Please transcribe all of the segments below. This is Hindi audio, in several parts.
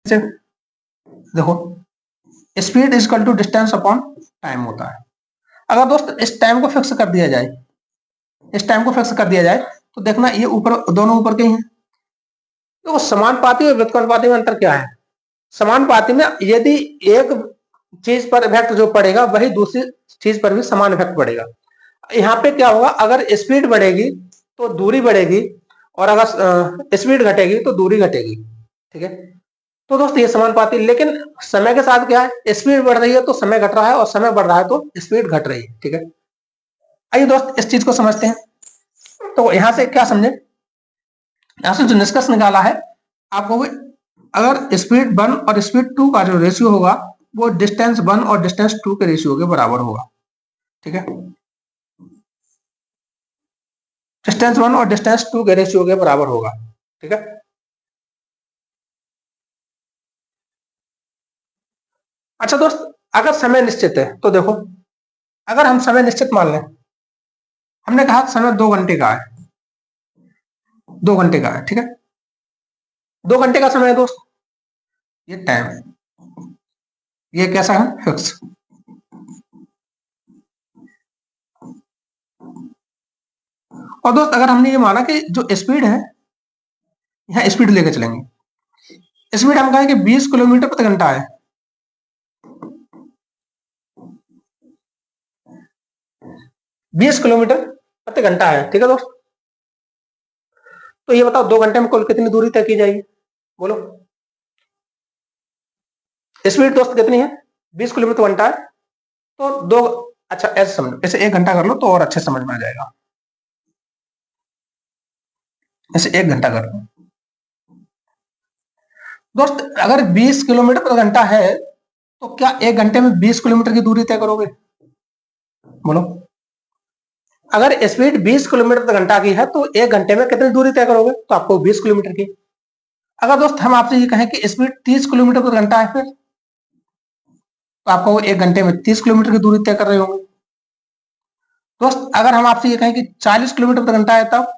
से देखो, speed is equal to distance upon time होता है। अगर दोस्त इस टाइम को फिक्स कर दिया जाए, तो देखना ये ऊपर दोनों ऊपर के ही हैं। तो समानुपाती और व्युत्क्रमानुपाती में अंतर क्या है? समानुपाती में यदि एक चीज पर इफेक्ट जो पड़ेगा वही दूसरी चीज पर भी समान इफेक्ट पड़ेगा। यहाँ पे क्या होगा, अगर स्पीड बढ़ेगी तो दूरी बढ़ेगी, और अगर स्पीड घटेगी तो दूरी घटेगी। ठीक है, तो दोस्त ये समानुपाती। लेकिन समय के साथ क्या है, स्पीड बढ़ रही है तो समय घट रहा है, और समय बढ़ रहा है तो स्पीड घट रही है। ठीक है, आइए दोस्त इस चीज को समझते हैं। तो यहां से क्या समझे, यहां से जो निष्कर्ष निकाला है आपको, अगर स्पीड 1 और स्पीड 2 का जो रेशियो होगा वो डिस्टेंस 1 और डिस्टेंस 2 के रेशियो के बराबर होगा। ठीक है, डिस्टेंस 1 और डिस्टेंस 2 के रेशियो के बराबर होगा। ठीक है, अच्छा दोस्त, अगर समय निश्चित है तो देखो, अगर हम समय निश्चित मान लें, हमने कहा समय 2 घंटे का है, 2 घंटे का है। ठीक है, 2 घंटे का समय है दोस्त, ये टाइम है, ये कैसा है, फिक्स। और दोस्त अगर हमने ये माना कि जो स्पीड है, यहाँ स्पीड लेके चलेंगे, स्पीड हम कहें कि 20 किलोमीटर प्रति घंटा है। 20 किलोमीटर प्रति घंटा है। ठीक है दोस्त, तो ये बताओ 2 घंटे में कुल कितनी दूरी तय की जाएगी, बोलो। स्पीड दोस्त कितनी है, 20 किलोमीटर घंटा है, तो दो, अच्छा ऐसे समझो, ऐसे 1 घंटा कर लो तो और अच्छे समझ में आ जाएगा। ऐसे 1 घंटा कर लो दोस्त, अगर 20 किलोमीटर प्रति घंटा है तो क्या 1 घंटे में 20 किलोमीटर की दूरी तय करोगे, बोलो। अगर स्पीड 20 किलोमीटर प्रति घंटा की है तो 1 घंटे में कितनी दूरी तय करोगे, तो आपको 20 किलोमीटर की। अगर दोस्त हम आपसे ये कहें कि स्पीड 30 किलोमीटर प्रति घंटा है, फिर तो आपको 1 घंटे में 30 किलोमीटर की दूरी तय कर रहे होंगे। दोस्त अगर हम आपसे ये कहें कि 40 किलोमीटर प्रति घंटा है, तब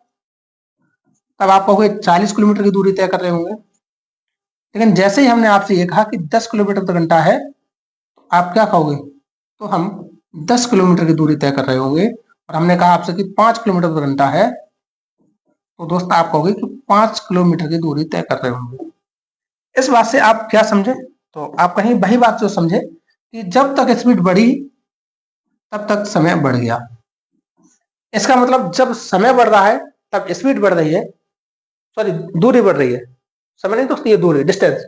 तब आप कहोगे 40 किलोमीटर की दूरी तय कर रहे होंगे। लेकिन जैसे ही हमने आपसे ये कहा कि 10 किलोमीटर प्रति घंटा है, तो आप क्या कहोगे, तो हम 10 किलोमीटर की दूरी तय कर रहे होंगे। और हमने कहा आपसे कि 5 किलोमीटर प्रति घंटा है, तो दोस्त आप कहोगे कि 5 किलोमीटर की दूरी तय कर रहे होंगे। इस बात से आप क्या समझे, तो आप कहीं वही बात जो समझे कि जब तक स्पीड बढ़ी तब तक समय बढ़ गया। इसका मतलब जब समय बढ़ रहा है तब स्पीड बढ़ रही है, सॉरी दूरी बढ़ रही है, समय नहीं दोस्त, ये दूरी, डिस्टेंस।